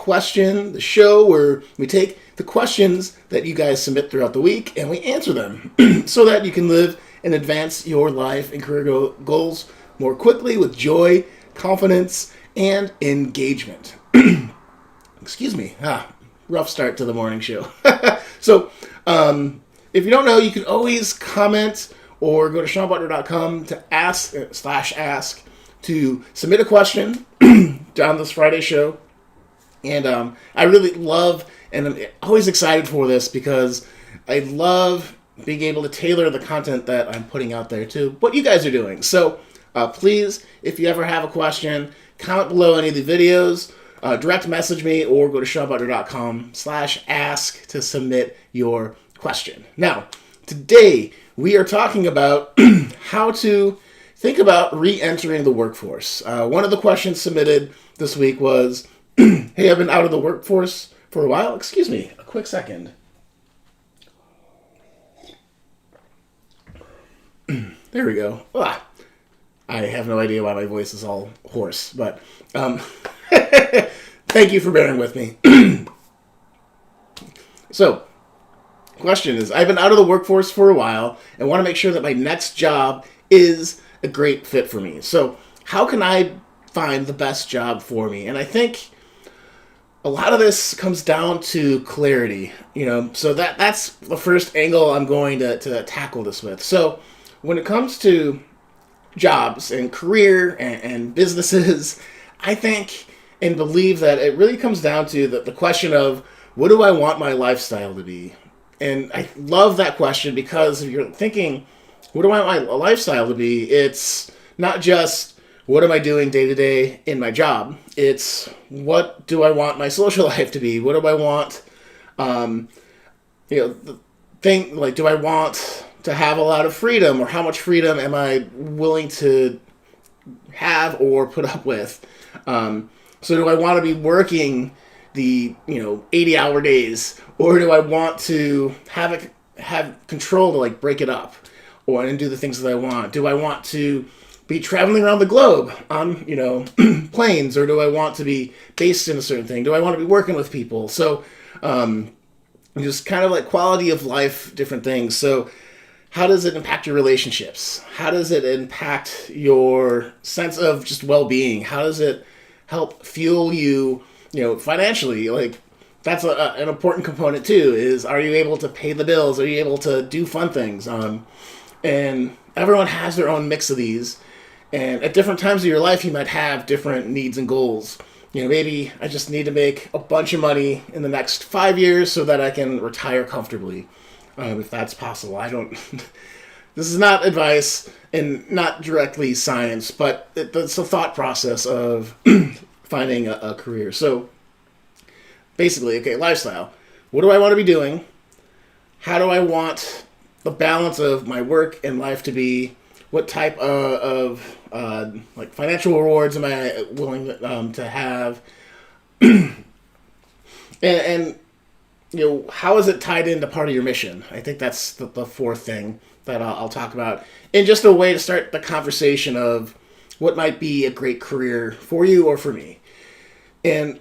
question, the show where we take the questions that you guys submit throughout the week and we answer them so that you can live and advance your life and career goals more quickly with joy, confidence, and engagement. Excuse me. Rough start to the morning show. So, if you don't know, you can always comment or go to SeanButler.com to ask to submit a question on this Friday show. And I really love, and I'm always excited for this because I love being able to tailor the content that I'm putting out there to what you guys are doing. So please, if you ever have a question, comment below any of the videos, direct message me, or go to SeanButler.com/ask to submit your question. Now, today we are talking about how to think about re-entering the workforce. One of the questions submitted this week was, hey, I've been out of the workforce for a while. Excuse me, a quick second. There we go. I have no idea why my voice is all hoarse, but thank you for bearing with me. So, question is, I've been out of the workforce for a while and want to make sure that my next job is a great fit for me. So, how can I find the best job for me? And I think a lot of this comes down to clarity, so that's the first angle I'm going to tackle this with. So when it comes to jobs and career and businesses, I think and believe that it really comes down to the question of, what do I want my lifestyle to be? And I love that question because if you're thinking, what do I want my lifestyle to be? It's not just, what am I doing day to day in my job? It's, what do I want my social life to be? What do I want, do I want to have a lot of freedom, or how much freedom am I willing to have or put up with? So do I want to be working the 80-hour days, or do I want to have control to break it up and do the things that I want? Do I want to be traveling around the globe on planes, or do I want to be based in a certain thing? Do I want to be working with people? So just kind of quality of life, different things. So how does it impact your relationships? How does it impact your sense of just well-being? How does it help fuel you, financially? That's an important component too, is, are you able to pay the bills? Are you able to do fun things? And everyone has their own mix of these. And at different times of your life, you might have different needs and goals. Maybe I just need to make a bunch of money in the next 5 years so that I can retire comfortably, if that's possible. This is not advice and not directly science, but it's a thought process of finding a career. So basically, lifestyle. What do I want to be doing? How do I want the balance of my work and life to be? What type of financial rewards am I willing to have? and how is it tied into part of your mission? I think that's the fourth thing that I'll talk about. And just a way to start the conversation of what might be a great career for you or for me. And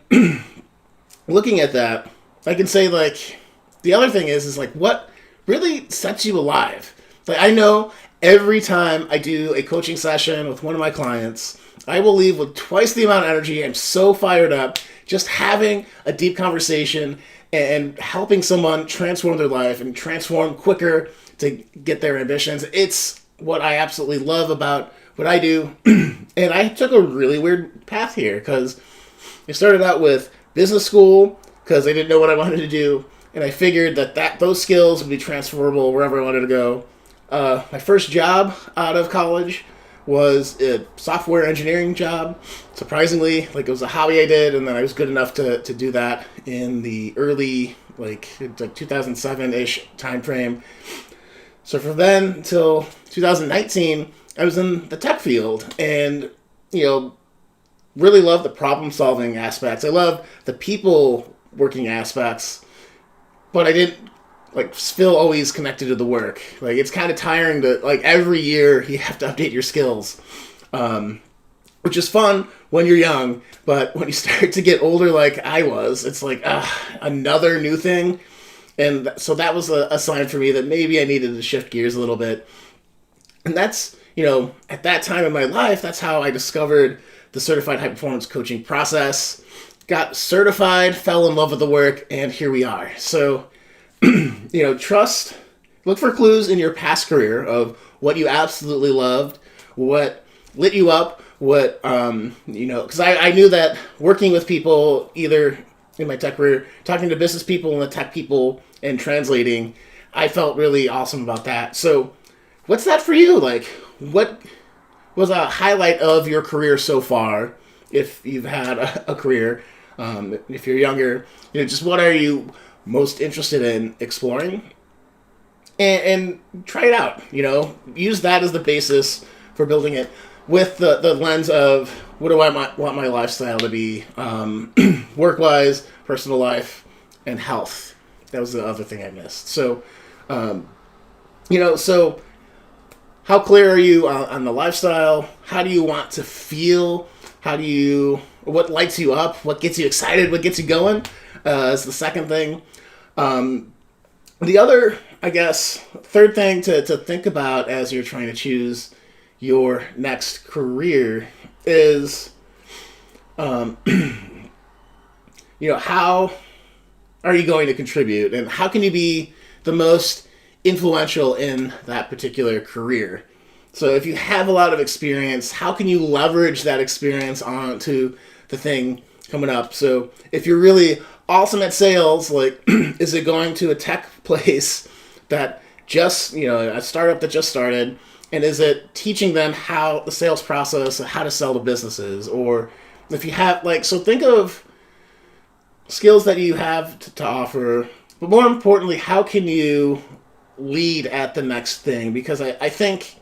looking at that, I can say the other thing is what really sets you alive? I know every time I do a coaching session with one of my clients, I will leave with twice the amount of energy. I'm so fired up just having a deep conversation and helping someone transform their life and transform quicker to get their ambitions. It's what I absolutely love about what I do. And I took a really weird path here because I started out with business school because I didn't know what I wanted to do. And I figured that those skills would be transferable wherever I wanted to go. My first job out of college was a software engineering job. Surprisingly, it was a hobby I did, and then I was good enough to do that in the early 2007-ish time frame. So from then until 2019, I was in the tech field, and really love the problem solving aspects. I love the people working aspects, but I didn't feel always connected to the work. It's kind of tiring to every year you have to update your skills. which is fun when you're young, but when you start to get older like I was, it's like, another new thing. And so that was a sign for me that maybe I needed to shift gears a little bit. And that's, at that time in my life, that's how I discovered the Certified High Performance Coaching process, got certified, fell in love with the work, and here we are. So, look for clues in your past career of what you absolutely loved, what lit you up, because I knew that working with people, either in my tech career, talking to business people and the tech people and translating, I felt really awesome about that. So what's that for you? Like, what was a highlight of your career so far, if you've had a career? If you're younger, just what are you most interested in exploring? And try it out, use that as the basis for building it with the lens of what do I want my lifestyle to be, work-wise, personal life, and health. That was the other thing I missed. So, so how clear are you on the lifestyle? How do you want to feel? What lights you up? What gets you excited? What gets you going? Is the second thing. The other, I guess, third thing to think about as you're trying to choose your next career is, how are you going to contribute, and how can you be the most influential in that particular career? So if you have a lot of experience, how can you leverage that experience onto the thing coming up? So if you're really awesome at sales, like, is it going to a tech place that just, a startup that just started, and is it teaching them how the sales process, how to sell to businesses? Or if you have, so think of skills that you have to offer, but more importantly, how can you lead at the next thing? Because I think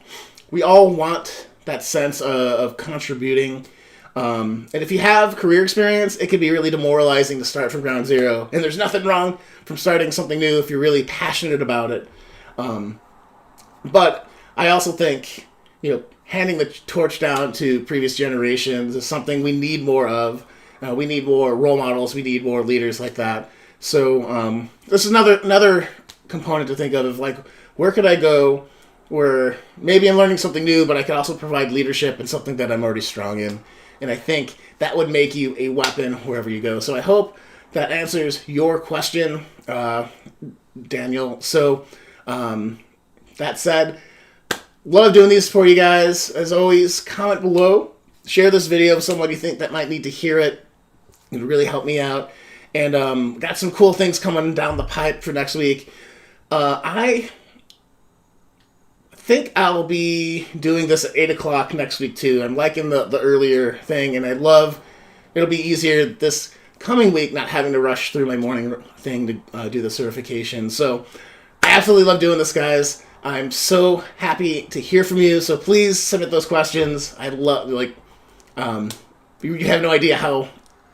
we all want that sense of contributing. And if you have career experience, it can be really demoralizing to start from ground zero. And there's nothing wrong from starting something new if you're really passionate about it. But I also think, handing the torch down to previous generations is something we need more of. We need more role models. We need more leaders like that. So this is another component to think of like, where could I go where maybe I'm learning something new, but I could also provide leadership in something that I'm already strong in. And I think that would make you a weapon wherever you go. So I hope that answers your question, Daniel. So that said, love doing these for you guys. As always, comment below. Share this video with someone you think that might need to hear it. It would really help me out. And got some cool things coming down the pipe for next week. I think I'll be doing this at 8 o'clock next week too. I'm liking the earlier thing, and it'll be easier this coming week not having to rush through my morning thing to do the certification. So I absolutely love doing this, guys. I'm so happy to hear from you. So please submit those questions. I love, you have no idea how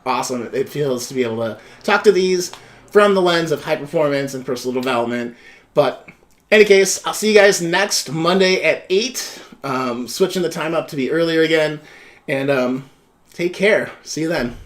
awesome it feels to be able to talk to these from the lens of high performance and personal development. But in any case, I'll see you guys next Monday at 8. Switching the time up to be earlier again. And take care. See you then.